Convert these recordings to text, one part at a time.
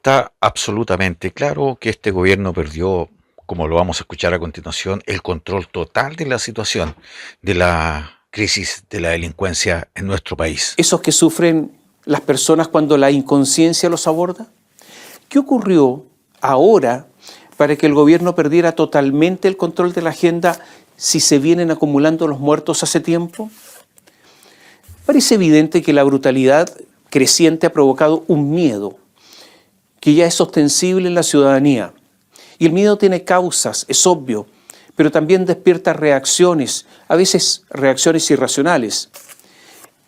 Está absolutamente claro que este gobierno perdió, como lo vamos a escuchar a continuación, el control total de la situación, de la crisis de la delincuencia en nuestro país. Esos que sufren las personas cuando la inconsciencia los aborda. ¿Qué ocurrió ahora para que el gobierno perdiera totalmente el control de la agenda si se vienen acumulando los muertos hace tiempo? Parece evidente que la brutalidad creciente ha provocado un miedo que ya es ostensible en la ciudadanía. Y el miedo tiene causas, es obvio, pero también despierta reacciones, a veces reacciones irracionales.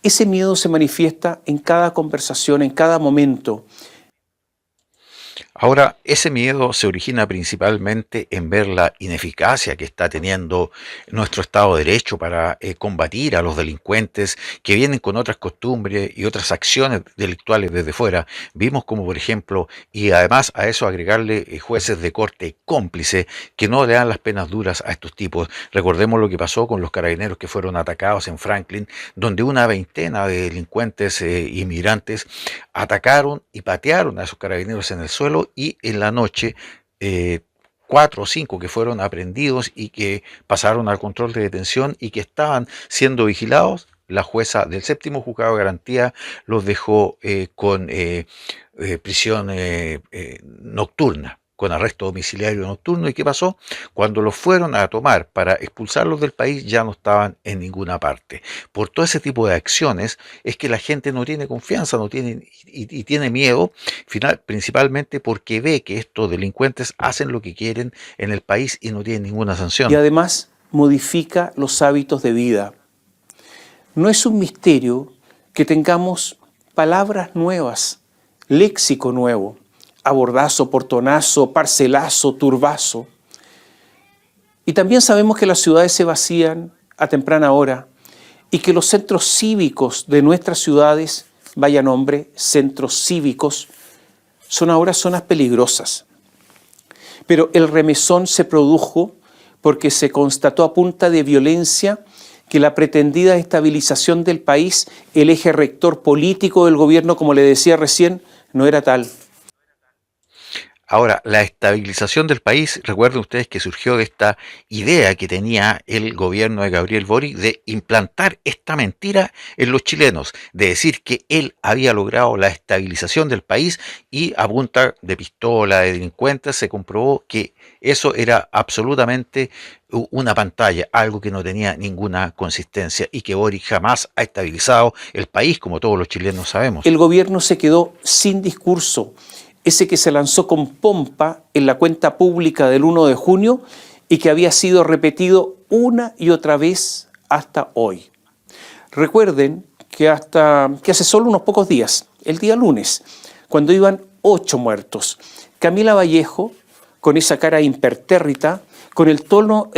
Ese miedo se manifiesta en cada conversación, en cada momento. Ahora, ese miedo se origina principalmente en ver la ineficacia que está teniendo nuestro Estado de Derecho para combatir a los delincuentes que vienen con otras costumbres y otras acciones delictuales desde fuera. Vimos como, por ejemplo, y además a eso agregarle jueces de corte cómplice que no le dan las penas duras a estos tipos. Recordemos lo que pasó con los carabineros que fueron atacados en Franklin, donde una veintena de delincuentes inmigrantes atacaron y patearon a esos carabineros en el suelo y en la noche eh, 4 o 5 que fueron aprehendidos y que pasaron al control de detención y que estaban siendo vigilados. La jueza del séptimo juzgado de garantía los dejó con prisión nocturna, con arresto domiciliario nocturno. ¿Y qué pasó? Cuando los fueron a tomar para expulsarlos del país ya no estaban en ninguna parte. Por todo ese tipo de acciones es que la gente no tiene confianza, no tiene y tiene miedo, principalmente porque ve que estos delincuentes hacen lo que quieren en el país y no tienen ninguna Y sanción. además modifica los hábitos de vida. No es un misterio que tengamos palabras nuevas, léxico nuevo, abordazo, portonazo, parcelazo, turbazo. Y también sabemos que las ciudades se vacían a temprana hora y que los centros cívicos de nuestras ciudades, vaya nombre, centros cívicos, son ahora zonas peligrosas. Pero el remesón se produjo porque se constató a punta de violencia que la pretendida estabilización del país, el eje rector político del gobierno, como le decía recién, no era tal. Ahora, la estabilización del país, recuerden ustedes que surgió de esta idea que tenía el gobierno de Gabriel Boric de implantar esta mentira en los chilenos, de decir que él había logrado la estabilización del país y a punta de pistola, de delincuentes, se comprobó que eso era absolutamente una pantalla, algo que no tenía ninguna consistencia y que Boric jamás ha estabilizado el país, como todos los chilenos sabemos. El gobierno se quedó sin discurso, ese que se lanzó con pompa en la cuenta pública del 1 de junio y que había sido repetido una y otra vez hasta hoy. Recuerden que hace solo unos pocos días, el día lunes, cuando iban 8 muertos, Camila Vallejo, con esa cara impertérrita, con el tono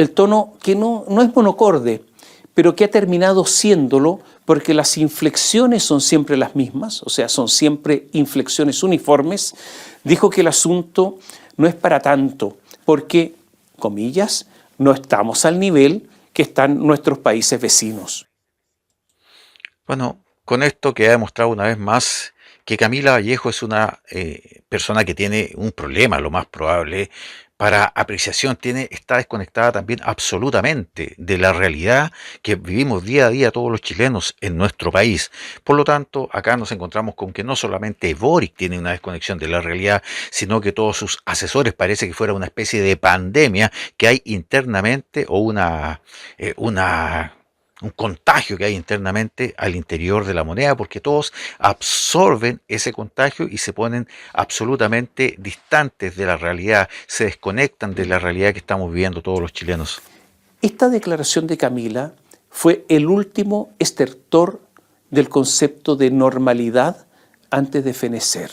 que no es monocorde, pero que ha terminado siéndolo porque las inflexiones son siempre las mismas, o sea, son siempre inflexiones uniformes, dijo que el asunto no es para tanto, porque, comillas, no estamos al nivel que están nuestros países vecinos. Bueno, con esto queda demostrado una vez más que Camila Vallejo es una persona que tiene un problema, lo más probable, para apreciación, está desconectada también absolutamente de la realidad que vivimos día a día todos los chilenos en nuestro país. Por lo tanto, acá nos encontramos con que no solamente Boric tiene una desconexión de la realidad, sino que todos sus asesores parece que fuera una especie de pandemia que hay internamente o un contagio que hay internamente al interior de la moneda, porque todos absorben ese contagio y se ponen absolutamente distantes de la realidad, se desconectan de la realidad que estamos viviendo todos los chilenos. Esta declaración de Camila fue el último estertor del concepto de normalidad antes de fenecer.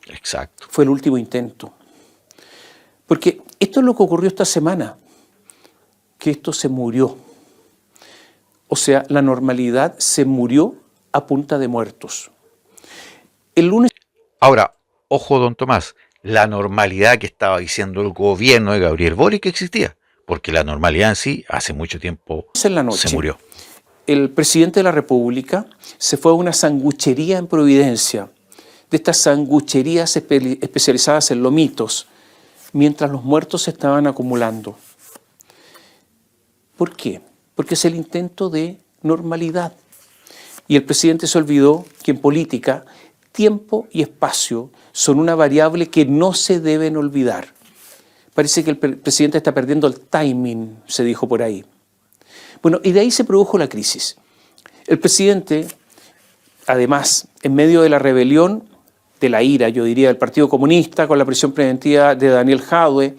Exacto. Fue el último intento. Porque esto es lo que ocurrió esta semana, que esto se murió. O sea, la normalidad se murió a punta de muertos. El lunes... Ahora, ojo, don Tomás, la normalidad que estaba diciendo el gobierno de Gabriel Boric existía, porque la normalidad en sí hace mucho tiempo en la noche, se murió. El presidente de la República se fue a una sanguchería en Providencia, de estas sangucherías especializadas en lomitos, mientras los muertos se estaban acumulando. ¿Por qué? Porque es el intento de normalidad. Y el presidente se olvidó que en política tiempo y espacio son una variable que no se deben olvidar. Parece que el presidente está perdiendo el timing, se dijo por ahí. Bueno, y de ahí se produjo la crisis. El presidente, además, en medio de la rebelión, de la ira, yo diría, del Partido Comunista, con la prisión preventiva de Daniel Jadwe,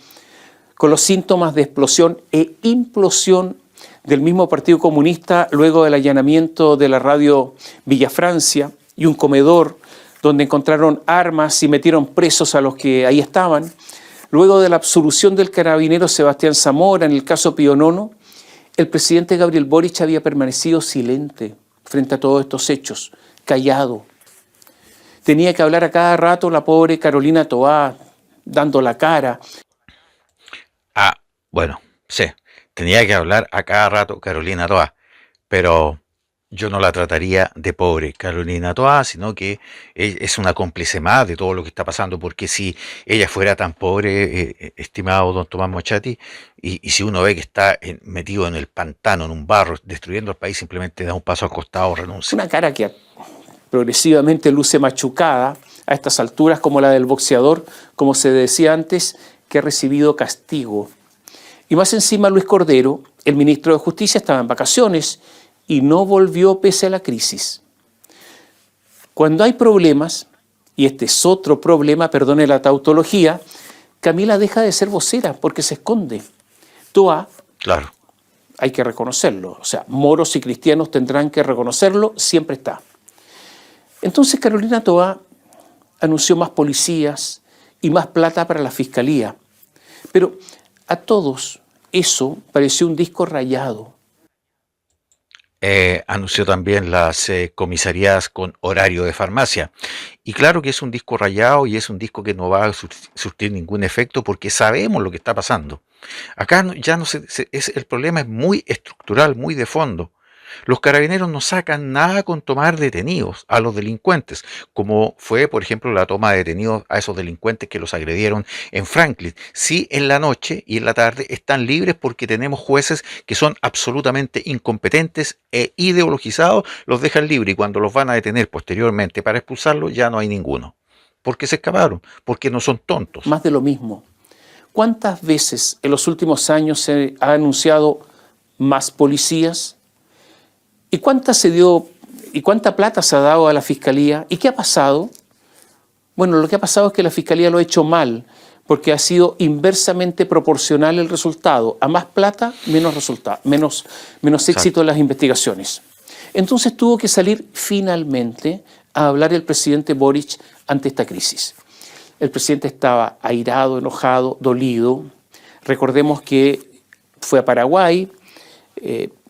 con los síntomas de explosión e implosión del mismo Partido Comunista luego del allanamiento de la radio Villa Francia y un comedor donde encontraron armas y metieron presos a los que ahí estaban. Luego de la absolución del carabinero Sebastián Zamora en el caso Pío Nono, el presidente Gabriel Boric había permanecido silente frente a todos estos hechos, callado. Tenía que hablar a cada rato la pobre Carolina Toá, dando la cara. Ah, bueno, sí, tenía que hablar a cada rato Carolina Toá, pero yo no la trataría de pobre Carolina Toá, sino que es una cómplice más de todo lo que está pasando, porque si ella fuera tan pobre, estimado don Tomás Mochati, y si uno ve que está metido en el pantano, en un barro, destruyendo el país, simplemente da un paso al costado, renuncia. Una cara que progresivamente luce machucada a estas alturas, como la del boxeador, como se decía antes, que ha recibido castigo. Y más encima Luis Cordero, el ministro de Justicia, estaba en vacaciones y no volvió pese a la crisis. Cuando hay problemas, y este es otro problema, perdone la tautología, Camila deja de ser vocera porque se esconde. Toá, claro, hay que reconocerlo, o sea, moros y cristianos tendrán que reconocerlo, siempre está. Entonces Carolina Toá anunció más policías y más plata para la fiscalía. Pero a todos eso pareció un disco rayado. Anunció también las comisarías con horario de farmacia. Y claro que es un disco rayado y es un disco que no va a surtir ningún efecto porque sabemos lo que está pasando. Acá ya no el problema es muy estructural, muy de fondo. Los carabineros no sacan nada con tomar detenidos a los delincuentes, como fue, por ejemplo, la toma de detenidos a esos delincuentes que los agredieron en Franklin. Sí, en la noche y en la tarde están libres porque tenemos jueces que son absolutamente incompetentes e ideologizados, los dejan libres y cuando los van a detener posteriormente para expulsarlos ya no hay ninguno. Porque se escaparon, porque no son tontos. Más de lo mismo. ¿Cuántas veces en los últimos años se ha anunciado más policías? ¿Y cuánta plata se ha dado a la Fiscalía? ¿Y qué ha pasado? Bueno, lo que ha pasado es que la Fiscalía lo ha hecho mal, porque ha sido inversamente proporcional el resultado. A más plata, menos resultado, menos éxito en las investigaciones. Entonces tuvo que salir finalmente a hablar el presidente Boric ante esta crisis. El presidente estaba airado, enojado, dolido. Recordemos que fue a Paraguay,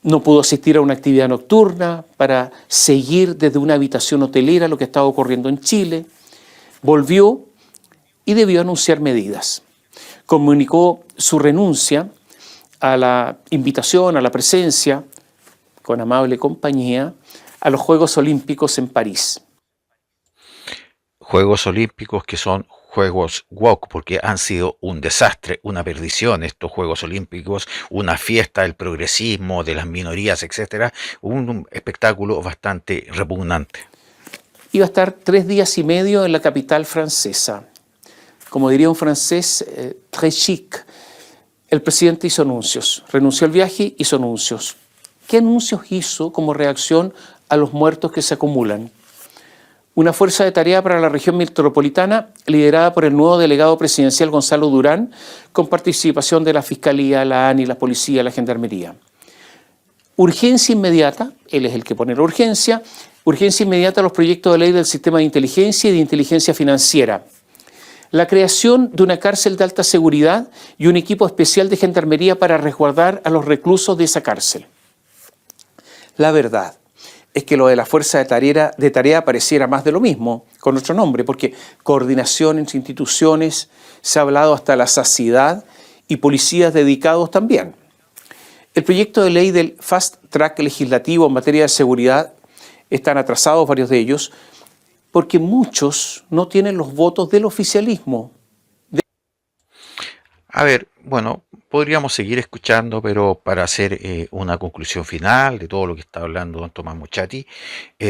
no pudo asistir a una actividad nocturna para seguir desde una habitación hotelera lo que estaba ocurriendo en Chile. Volvió y debió anunciar medidas. Comunicó su renuncia a la invitación, a la presencia, con amable compañía, a los Juegos Olímpicos en París. Juegos Olímpicos que son Juegos woke, porque han sido un desastre, una perdición estos Juegos Olímpicos, una fiesta del progresismo, de las minorías, etcétera, un espectáculo bastante repugnante. Iba a estar 3 días y medio en la capital francesa. Como diría un francés, très chic. El presidente hizo anuncios, renunció al viaje, hizo anuncios. ¿Qué anuncios hizo como reacción a los muertos que se acumulan? Una fuerza de tarea para la región metropolitana liderada por el nuevo delegado presidencial Gonzalo Durán, con participación de la Fiscalía, la ANI, la Policía, la Gendarmería. Urgencia inmediata, él es el que pone la urgencia inmediata a los proyectos de ley del sistema de inteligencia y de inteligencia financiera. La creación de una cárcel de alta seguridad y un equipo especial de Gendarmería para resguardar a los reclusos de esa cárcel. La verdad es que lo de la fuerza de tarea pareciera más de lo mismo, con otro nombre, porque coordinación entre instituciones, se ha hablado hasta la saciedad, y policías dedicados también. El proyecto de ley del fast track legislativo en materia de seguridad están atrasados varios de ellos, porque muchos no tienen los votos del oficialismo. A ver, bueno, podríamos seguir escuchando, pero para hacer una conclusión final de todo lo que está hablando don Tomás Mochati,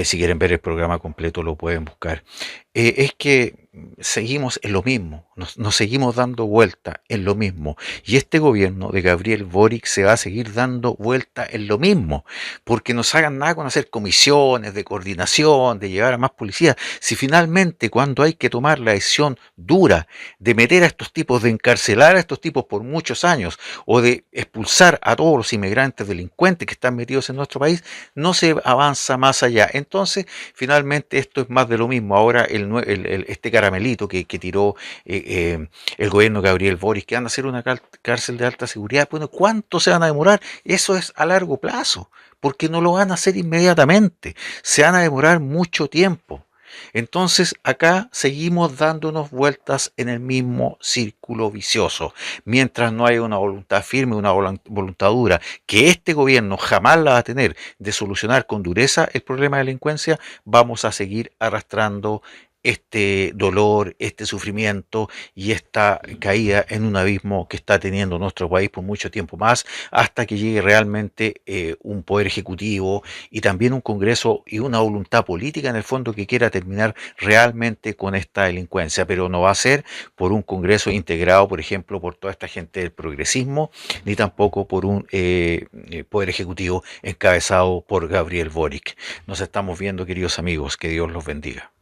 si quieren ver el programa completo lo pueden buscar. Es que seguimos en lo mismo, nos seguimos dando vuelta en lo mismo. Y este gobierno de Gabriel Boric se va a seguir dando vuelta en lo mismo, porque no se hagan nada con hacer comisiones de coordinación, de llevar a más policías. Si finalmente cuando hay que tomar la decisión dura de meter a estos tipos, de encarcelar a estos tipos por muchos años, o de expulsar a todos los inmigrantes delincuentes que están metidos en nuestro país, no se avanza más allá. Entonces, finalmente esto es más de lo mismo. Ahora este caramelito que tiró el gobierno de Gabriel Boric, que van a hacer una cárcel de alta seguridad, bueno, ¿cuánto se van a demorar? Eso es a largo plazo, porque no lo van a hacer inmediatamente, se van a demorar mucho tiempo. Entonces acá seguimos dándonos vueltas en el mismo círculo vicioso. Mientras no haya una voluntad firme, una voluntad dura, que este gobierno jamás la va a tener de solucionar con dureza el problema de la delincuencia, vamos a seguir arrastrando este dolor, este sufrimiento y esta caída en un abismo que está teniendo nuestro país por mucho tiempo más, hasta que llegue realmente un poder ejecutivo y también un Congreso y una voluntad política en el fondo que quiera terminar realmente con esta delincuencia, pero no va a ser por un Congreso integrado, por ejemplo, por toda esta gente del progresismo, ni tampoco por un poder ejecutivo encabezado por Gabriel Boric. Nos estamos viendo, queridos amigos, que Dios los bendiga.